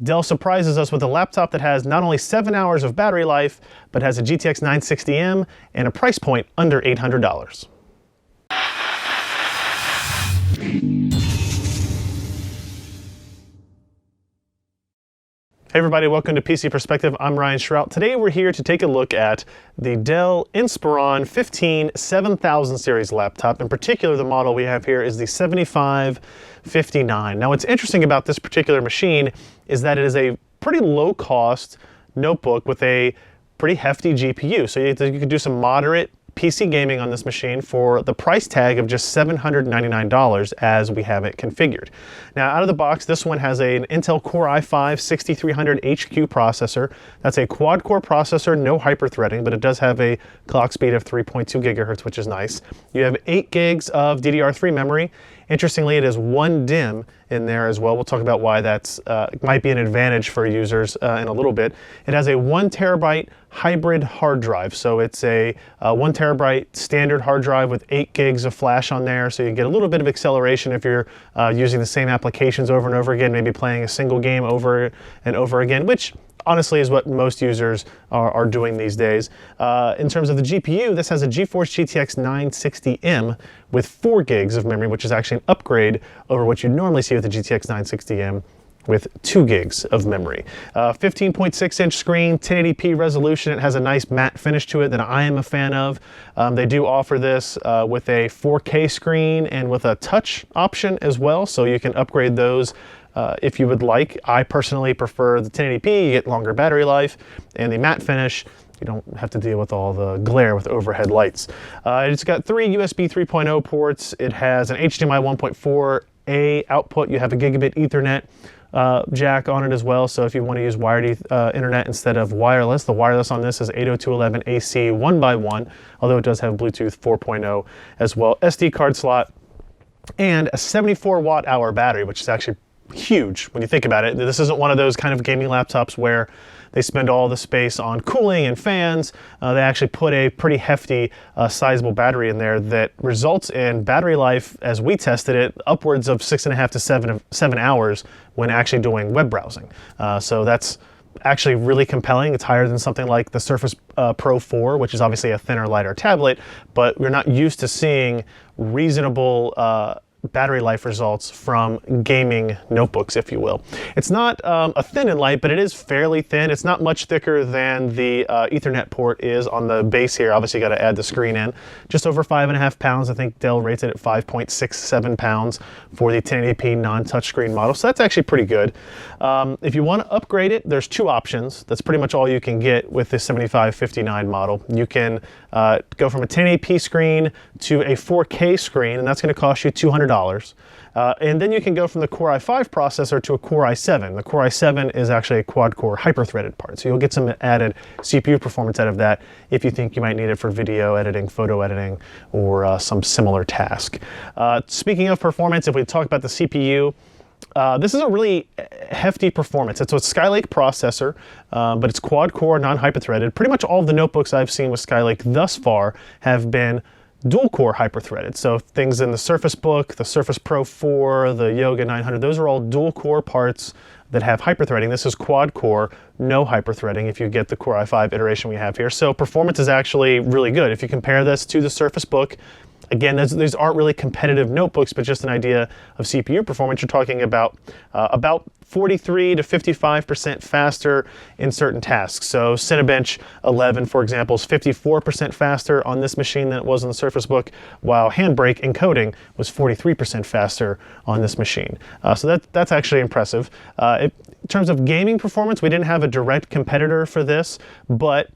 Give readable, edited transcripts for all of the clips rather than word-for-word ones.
Dell surprises us with a laptop that has not only 7 hours of battery life, but has a GTX 960M and a price point under $800. Hey everybody, welcome to PC Perspective. I'm Ryan Shrout. Today we're here to take a look at the Dell Inspiron 15 7000 series laptop. In particular, the model we have here is the 7559. Now what's interesting about this particular machine is that it is a pretty low cost notebook with a pretty hefty GPU. So you can do some moderate PC gaming on this machine for the price tag of just $799 as we have it configured. Now out of the box, this one has an Intel Core i5-6300HQ processor. That's a quad-core processor, no hyper-threading, but it does have a clock speed of 3.2 gigahertz, which is nice. You have 8 gigs of DDR3 memory. Interestingly, it has 1 DIMM in there as well. We'll talk about why that's might be an advantage for users in a little bit. It has a 1 terabyte hybrid hard drive. So it's a 1 terabyte standard hard drive with 8 gigs of flash on there. So you get a little bit of acceleration if you're using the same applications over and over again, maybe playing a single game over and over again, which honestly is what most users are doing these days. In terms of the GPU, this has a GeForce GTX 960M with 4 gigs of memory, which is actually an upgrade over what you normally see with the GTX 960M with 2 gigs of memory. 15.6-inch screen, 1080p resolution. It has a nice matte finish to it that I am a fan of. They do offer this with a 4K screen and with a touch option as well, so you can upgrade those if you would like. I personally prefer the 1080p, you get longer battery life, and the matte finish, you don't have to deal with all the glare with overhead lights. It's got 3 USB 3.0 ports. It has an HDMI 1.4a output. You have a gigabit Ethernet jack on it as well, so if you want to use wired internet instead of wireless, the wireless on this is 802.11ac 1x1, although it does have Bluetooth 4.0 as well. SD card slot, and a 74 watt hour battery, which is actually huge when you think about it. This isn't one of those kind of gaming laptops where they spend all the space on cooling and fans. They actually put a pretty hefty, sizable battery in there that results in battery life, as we tested it, upwards of 6.5 to 7 hours when actually doing web browsing. So that's actually really compelling. It's higher than something like the Surface Pro 4, which is obviously a thinner, lighter tablet, but we're not used to seeing reasonable battery life results from gaming notebooks, if you will. It's not a thin and light, but it is fairly thin. It's not much thicker than the Ethernet port is on the base here. Obviously, you got to add the screen in. Just over 5.5 pounds. I think Dell rates it at 5.67 pounds for the 1080p non-touchscreen model. So that's actually pretty good. If you want to upgrade it, there's 2 options. That's pretty much all you can get with the 7559 model. You can go from a 1080p screen to a 4K screen, and that's going to cost you $200. And then you can go from the Core i5 processor to a Core i7. The Core i7 is actually a quad-core hyper-threaded part, so you'll get some added CPU performance out of that if you think you might need it for video editing, photo editing, or some similar task. Speaking of performance, if we talk about the CPU, this is a really hefty performance. It's a Skylake processor, but it's quad-core, non-hyper-threaded. Pretty much all of the notebooks I've seen with Skylake thus far have been dual-core hyper-threaded. So things in the Surface Book, the Surface Pro 4, the Yoga 900, those are all dual-core parts that have hyper-threading. This is quad-core, no hyper-threading if you get the Core i5 iteration we have here. So performance is actually really good. If you compare this to the Surface Book, again, these aren't really competitive notebooks, but just an idea of CPU performance. You're talking about 43 to 55% faster in certain tasks. So Cinebench 11, for example, is 54% faster on this machine than it was on the Surface Book, while Handbrake encoding was 43% faster on this machine. So that's actually impressive. In terms of gaming performance, we didn't have a direct competitor for this, but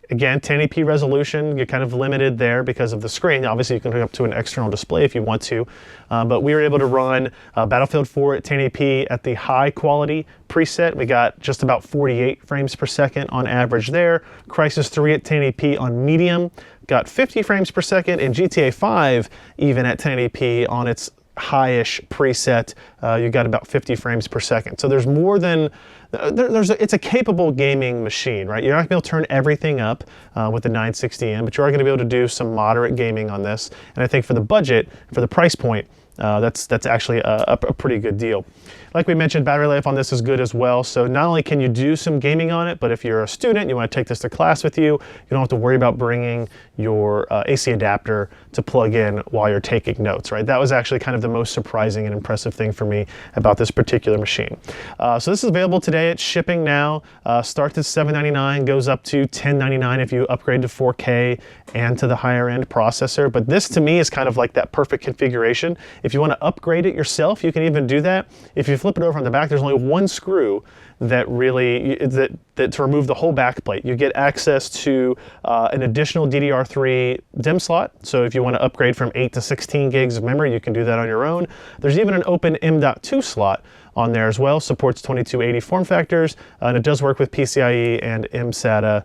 again, 1080p resolution, you're kind of limited there because of the screen. Obviously, you can hook up to an external display if you want to, but we were able to run Battlefield 4 at 1080p at the high quality preset. We got just about 48 frames per second on average there. Crysis 3 at 1080p on medium got 50 frames per second, and GTA 5 even at 1080p on its high-ish preset, you got about 50 frames per second. So there's more than, it's a capable gaming machine, right? You're not gonna be able to turn everything up with the 960M, but you are gonna be able to do some moderate gaming on this. And I think for the budget, for the price point, that's actually a pretty good deal. Like we mentioned, battery life on this is good as well. So not only can you do some gaming on it, but if you're a student, you want to take this to class with you, you don't have to worry about bringing your AC adapter to plug in while you're taking notes, right? That was actually kind of the most surprising and impressive thing for me about this particular machine. So this is available today. It's shipping now. Starts at $799, goes up to $1099 if you upgrade to 4K and to the higher end processor. But this to me is kind of like that perfect configuration. If you want to upgrade it yourself, you can even do that. If you flip it over on the back, there's only one screw that really, to remove the whole back plate. You get access to an additional DDR3 DIMM slot. So if you want to upgrade from 8 to 16 gigs of memory, you can do that on your own. There's even an open M.2 slot on there as well. Supports 2280 form factors, and it does work with PCIe and mSATA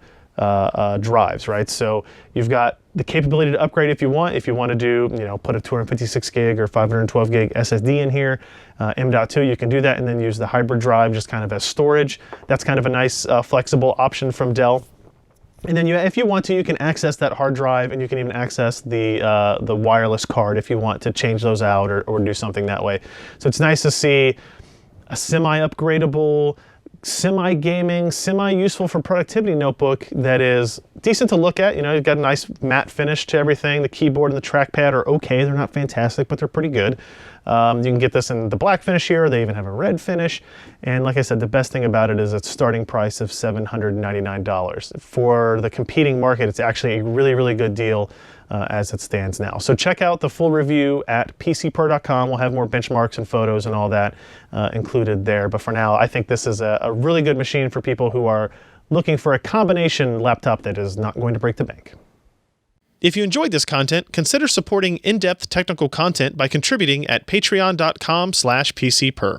drives, right? So you've got the capability to upgrade if you want. If you want to do, put a 256 gig or 512 gig SSD in here, M.2, you can do that, and then use the hybrid drive just kind of as storage. That's kind of a nice flexible option from Dell. And then if you want to, you can access that hard drive, and you can even access the wireless card if you want to change those out or do something that way. So it's nice to see a semi-upgradable, semi-gaming, semi-useful for productivity notebook that is decent to look at. You've got a nice matte finish to everything. The keyboard and the trackpad are okay. They're not fantastic, but they're pretty good. You can get this in the black finish here. They even have a red finish. And like I said, the best thing about it is its starting price of $799. For the competing market, it's actually a really, really good deal as it stands now. So check out the full review at pcper.com. We'll have more benchmarks and photos and all that included there. But for now, I think this is a really good machine for people who are looking for a combination laptop that is not going to break the bank. If you enjoyed this content, consider supporting in-depth technical content by contributing at patreon.com/pcper.